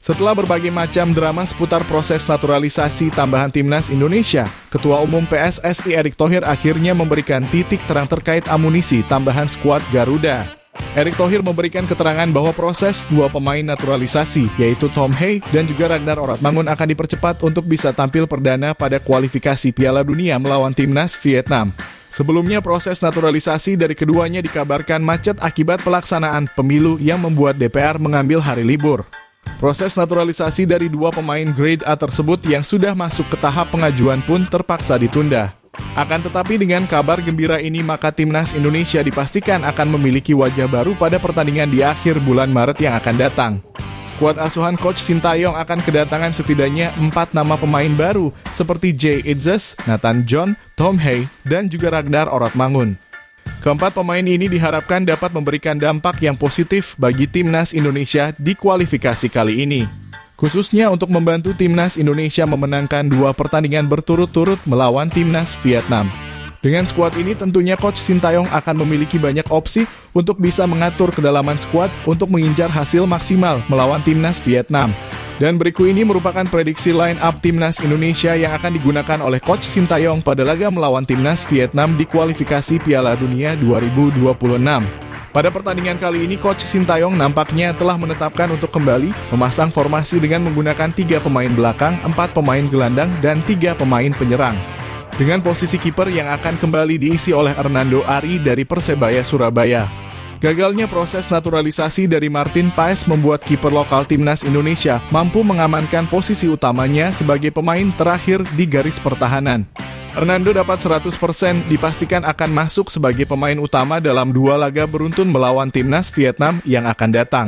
Setelah berbagai macam drama seputar proses naturalisasi tambahan timnas Indonesia, Ketua Umum PSSI Erick Thohir akhirnya memberikan titik terang terkait amunisi tambahan skuad Garuda. Erick Thohir memberikan keterangan bahwa proses dua pemain naturalisasi, yaitu Tom Hey dan juga Ragnar Oratmangun akan dipercepat untuk bisa tampil perdana pada kualifikasi Piala Dunia melawan timnas Vietnam. Sebelumnya, proses naturalisasi dari keduanya dikabarkan macet akibat pelaksanaan pemilu yang membuat DPR mengambil hari libur. Proses naturalisasi dari dua pemain grade A tersebut yang sudah masuk ke tahap pengajuan pun terpaksa ditunda. Akan tetapi dengan kabar gembira ini, maka timnas Indonesia dipastikan akan memiliki wajah baru pada pertandingan di akhir bulan Maret yang akan datang. Skuad asuhan Coach Sintayong akan kedatangan setidaknya 4 nama pemain baru seperti Jay Itzes, Nathan John, Tom Hey, dan juga Ragnar Oratmangun. Keempat pemain ini diharapkan dapat memberikan dampak yang positif bagi timnas Indonesia di kualifikasi kali ini, khususnya untuk membantu timnas Indonesia memenangkan 2 pertandingan berturut-turut melawan timnas Vietnam. Dengan skuad ini tentunya Coach Sintayong akan memiliki banyak opsi untuk bisa mengatur kedalaman skuad untuk mengincar hasil maksimal melawan timnas Vietnam. Dan berikut ini merupakan prediksi line up timnas Indonesia yang akan digunakan oleh Coach Sintayong pada laga melawan timnas Vietnam di kualifikasi Piala Dunia 2026. Pada pertandingan kali ini, Coach Sintayong nampaknya telah menetapkan untuk kembali memasang formasi dengan menggunakan 3 pemain belakang, 4 pemain gelandang, dan 3 pemain penyerang. Dengan posisi kiper yang akan kembali diisi oleh Hernando Ari dari Persebaya Surabaya. Gagalnya proses naturalisasi dari Martin Paes membuat kiper lokal timnas Indonesia mampu mengamankan posisi utamanya sebagai pemain terakhir di garis pertahanan. Hernando dapat 100% dipastikan akan masuk sebagai pemain utama dalam 2 laga beruntun melawan timnas Vietnam yang akan datang.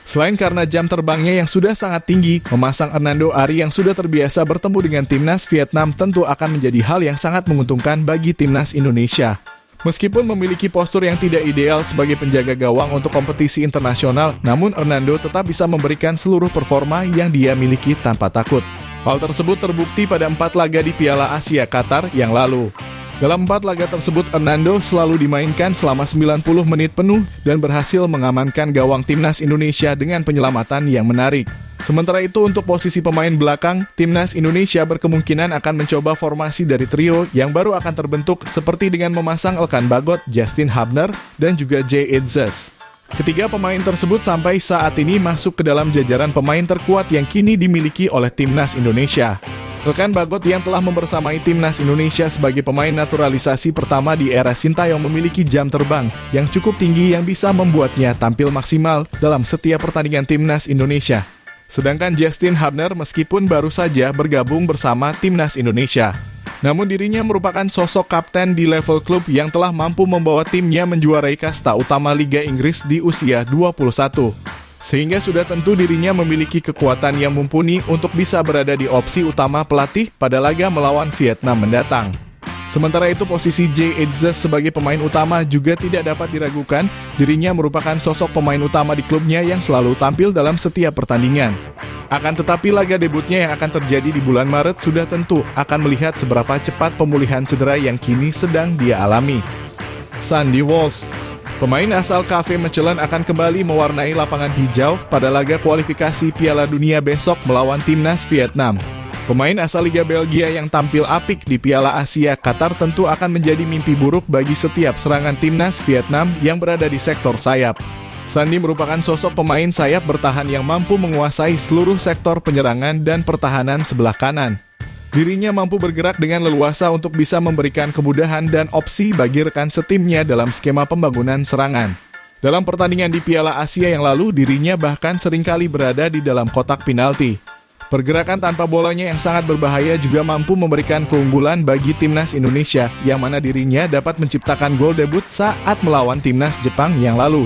Selain karena jam terbangnya yang sudah sangat tinggi, memasang Hernando Ari yang sudah terbiasa bertemu dengan timnas Vietnam tentu akan menjadi hal yang sangat menguntungkan bagi timnas Indonesia. Meskipun memiliki postur yang tidak ideal sebagai penjaga gawang untuk kompetisi internasional, namun Hernando tetap bisa memberikan seluruh performa yang dia miliki tanpa takut. Hal tersebut terbukti pada 4 laga di Piala Asia Qatar yang lalu. Dalam 4 laga tersebut, Hernando selalu dimainkan selama 90 menit penuh dan berhasil mengamankan gawang timnas Indonesia dengan penyelamatan yang menarik. Sementara itu untuk posisi pemain belakang, timnas Indonesia berkemungkinan akan mencoba formasi dari trio yang baru akan terbentuk seperti dengan memasang Elkan Bagot, Justin Hubner, dan juga Jay Itzes. Ketiga pemain tersebut sampai saat ini masuk ke dalam jajaran pemain terkuat yang kini dimiliki oleh timnas Indonesia. Elkan Bagot yang telah membersamai timnas Indonesia sebagai pemain naturalisasi pertama di era Sintayong memiliki jam terbang yang cukup tinggi yang bisa membuatnya tampil maksimal dalam setiap pertandingan timnas Indonesia. Sedangkan Justin Hubner meskipun baru saja bergabung bersama timnas Indonesia, namun dirinya merupakan sosok kapten di level klub yang telah mampu membawa timnya menjuarai kasta utama Liga Inggris di usia 21. Sehingga sudah tentu dirinya memiliki kekuatan yang mumpuni untuk bisa berada di opsi utama pelatih pada laga melawan Vietnam mendatang. Sementara itu posisi Jay Itzes sebagai pemain utama juga tidak dapat diragukan, dirinya merupakan sosok pemain utama di klubnya yang selalu tampil dalam setiap pertandingan. Akan tetapi laga debutnya yang akan terjadi di bulan Maret sudah tentu akan melihat seberapa cepat pemulihan cedera yang kini sedang dia alami. Sandy Walsh, pemain asal KV Mechelen akan kembali mewarnai lapangan hijau pada laga kualifikasi Piala Dunia besok melawan timnas Vietnam. Pemain asal Liga Belgia yang tampil apik di Piala Asia Qatar tentu akan menjadi mimpi buruk bagi setiap serangan timnas Vietnam yang berada di sektor sayap. Sandy merupakan sosok pemain sayap bertahan yang mampu menguasai seluruh sektor penyerangan dan pertahanan sebelah kanan. Dirinya mampu bergerak dengan leluasa untuk bisa memberikan kemudahan dan opsi bagi rekan setimnya dalam skema pembangunan serangan. Dalam pertandingan di Piala Asia yang lalu, dirinya bahkan seringkali berada di dalam kotak penalti. Pergerakan tanpa bolanya yang sangat berbahaya juga mampu memberikan keunggulan bagi timnas Indonesia, yang mana dirinya dapat menciptakan gol debut saat melawan timnas Jepang yang lalu.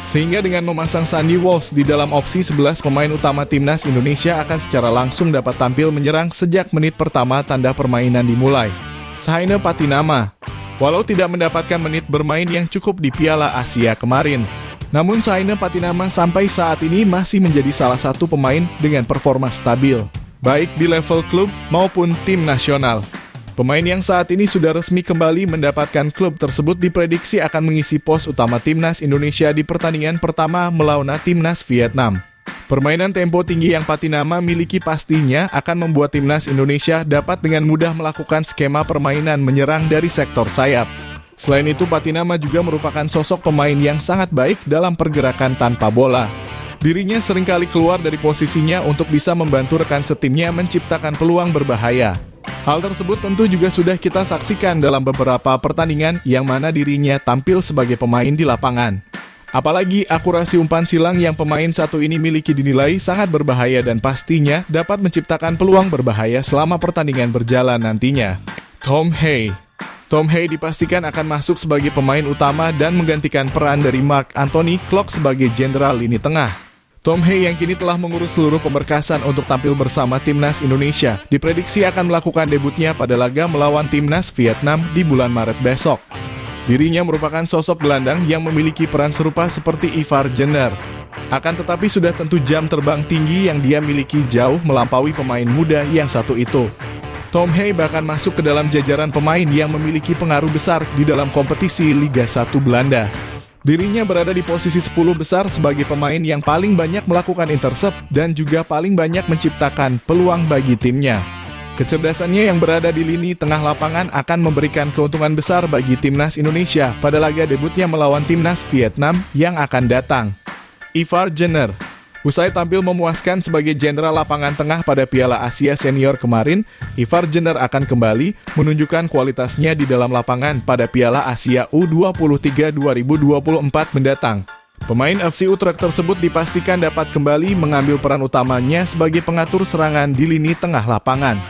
Sehingga dengan memasang Sandy Walsh di dalam opsi 11 pemain utama timnas Indonesia akan secara langsung dapat tampil menyerang sejak menit pertama tanda permainan dimulai. Sahaine Patinama, walau tidak mendapatkan menit bermain yang cukup di Piala Asia kemarin, namun Sahaine Patinama sampai saat ini masih menjadi salah satu pemain dengan performa stabil, baik di level klub maupun tim nasional. Pemain yang saat ini sudah resmi kembali mendapatkan klub tersebut diprediksi akan mengisi pos utama timnas Indonesia di pertandingan pertama melawan timnas Vietnam. Permainan tempo tinggi yang Patinama miliki pastinya akan membuat timnas Indonesia dapat dengan mudah melakukan skema permainan menyerang dari sektor sayap. Selain itu, Patinama juga merupakan sosok pemain yang sangat baik dalam pergerakan tanpa bola. Dirinya seringkali keluar dari posisinya untuk bisa membantu rekan setimnya menciptakan peluang berbahaya. Hal tersebut tentu juga sudah kita saksikan dalam beberapa pertandingan yang mana dirinya tampil sebagai pemain di lapangan. Apalagi akurasi umpan silang yang pemain satu ini miliki dinilai sangat berbahaya dan pastinya dapat menciptakan peluang berbahaya selama pertandingan berjalan nantinya. Tom Hay dipastikan akan masuk sebagai pemain utama dan menggantikan peran dari Mark Anthony Klopp sebagai jenderal lini tengah. Tom Hay yang kini telah mengurus seluruh pemberkasan untuk tampil bersama timnas Indonesia diprediksi akan melakukan debutnya pada laga melawan timnas Vietnam di bulan Maret besok. Dirinya merupakan sosok gelandang yang memiliki peran serupa seperti Ivar Jenner. Akan tetapi sudah tentu jam terbang tinggi yang dia miliki jauh melampaui pemain muda yang satu itu. Tom Hay bahkan masuk ke dalam jajaran pemain yang memiliki pengaruh besar di dalam kompetisi Liga 1 Belanda. Dirinya berada di posisi 10 besar sebagai pemain yang paling banyak melakukan intercept dan juga paling banyak menciptakan peluang bagi timnya. Kecerdasannya yang berada di lini tengah lapangan akan memberikan keuntungan besar bagi timnas Indonesia pada laga debutnya melawan timnas Vietnam yang akan datang. Ivar Jenner, usai tampil memuaskan sebagai jenderal lapangan tengah pada Piala Asia Senior kemarin, Ivar Jenner akan kembali menunjukkan kualitasnya di dalam lapangan pada Piala Asia U23 2024 mendatang. Pemain FC Utrecht tersebut dipastikan dapat kembali mengambil peran utamanya sebagai pengatur serangan di lini tengah lapangan.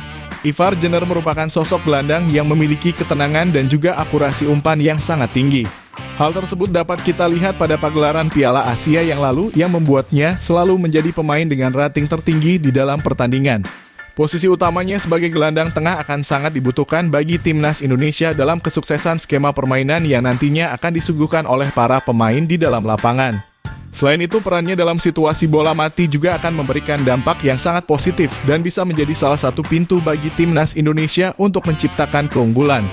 Ivar Jenner merupakan sosok gelandang yang memiliki ketenangan dan juga akurasi umpan yang sangat tinggi. Hal tersebut dapat kita lihat pada pagelaran Piala Asia yang lalu yang membuatnya selalu menjadi pemain dengan rating tertinggi di dalam pertandingan. Posisi utamanya sebagai gelandang tengah akan sangat dibutuhkan bagi timnas Indonesia dalam kesuksesan skema permainan yang nantinya akan disuguhkan oleh para pemain di dalam lapangan. Selain itu, perannya dalam situasi bola mati juga akan memberikan dampak yang sangat positif dan bisa menjadi salah satu pintu bagi timnas Indonesia untuk menciptakan keunggulan.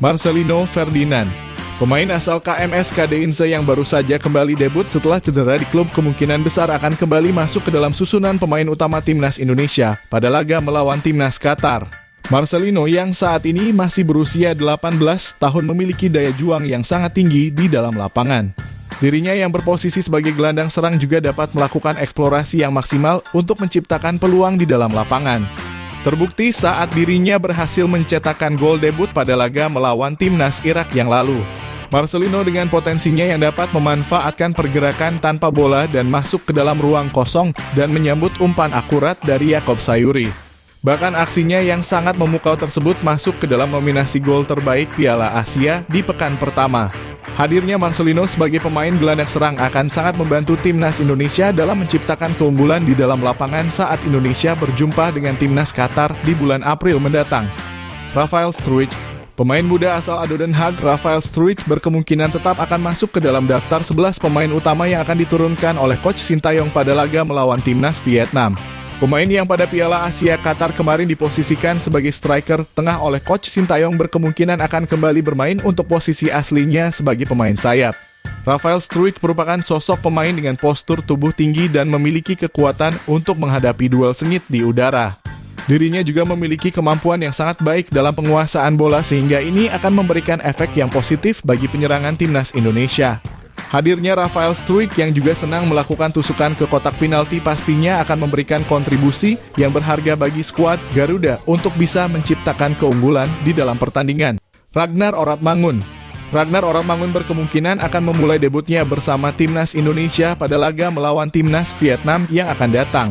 Marcelino Ferdinand, pemain asal KMS Kadeinze yang baru saja kembali debut setelah cedera di klub, kemungkinan besar akan kembali masuk ke dalam susunan pemain utama timnas Indonesia pada laga melawan timnas Qatar. Marcelino yang saat ini masih berusia 18 tahun memiliki daya juang yang sangat tinggi di dalam lapangan. Dirinya yang berposisi sebagai gelandang serang juga dapat melakukan eksplorasi yang maksimal untuk menciptakan peluang di dalam lapangan. Terbukti saat dirinya berhasil mencetakkan gol debut pada laga melawan timnas Irak yang lalu. Marcelino dengan potensinya yang dapat memanfaatkan pergerakan tanpa bola dan masuk ke dalam ruang kosong dan menyambut umpan akurat dari Yakob Sayuri. Bahkan aksinya yang sangat memukau tersebut masuk ke dalam nominasi gol terbaik Piala Asia di pekan pertama. Hadirnya Marcelino sebagai pemain gelandang serang akan sangat membantu timnas Indonesia dalam menciptakan keunggulan di dalam lapangan saat Indonesia berjumpa dengan timnas Qatar di bulan April mendatang. Rafael Struijk, pemain muda asal Ado Den Haag, Rafael Struijk berkemungkinan tetap akan masuk ke dalam daftar 11 pemain utama yang akan diturunkan oleh Coach Sintayong pada laga melawan timnas Vietnam. Pemain yang pada Piala Asia Qatar kemarin diposisikan sebagai striker tengah oleh Coach Sintayong berkemungkinan akan kembali bermain untuk posisi aslinya sebagai pemain sayap. Rafael Struijk merupakan sosok pemain dengan postur tubuh tinggi dan memiliki kekuatan untuk menghadapi duel sengit di udara. Dirinya juga memiliki kemampuan yang sangat baik dalam penguasaan bola sehingga ini akan memberikan efek yang positif bagi penyerangan timnas Indonesia. Hadirnya Rafael Struijk yang juga senang melakukan tusukan ke kotak penalti pastinya akan memberikan kontribusi yang berharga bagi skuad Garuda untuk bisa menciptakan keunggulan di dalam pertandingan. Ragnar Oratmangun berkemungkinan akan memulai debutnya bersama timnas Indonesia pada laga melawan timnas Vietnam yang akan datang.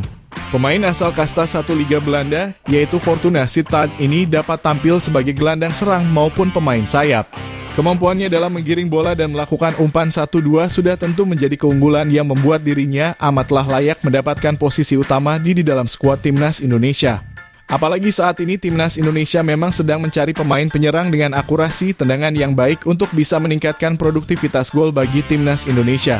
Pemain asal kasta 1 Liga Belanda, yaitu Fortuna Sittard ini dapat tampil sebagai gelandang serang maupun pemain sayap. Kemampuannya dalam menggiring bola dan melakukan umpan 1-2 sudah tentu menjadi keunggulan yang membuat dirinya amatlah layak mendapatkan posisi utama di dalam skuad timnas Indonesia. Apalagi saat ini timnas Indonesia memang sedang mencari pemain penyerang dengan akurasi tendangan yang baik untuk bisa meningkatkan produktivitas gol bagi timnas Indonesia.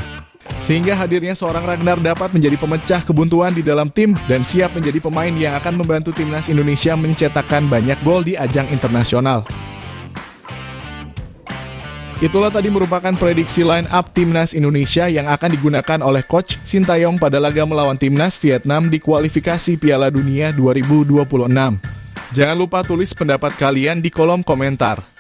Sehingga hadirnya seorang Ragnar dapat menjadi pemecah kebuntuan di dalam tim dan siap menjadi pemain yang akan membantu timnas Indonesia mencetakkan banyak gol di ajang internasional. Itulah tadi merupakan prediksi line up Timnas Indonesia yang akan digunakan oleh Coach Sintayong pada laga melawan Timnas Vietnam di kualifikasi Piala Dunia 2026. Jangan lupa tulis pendapat kalian di kolom komentar.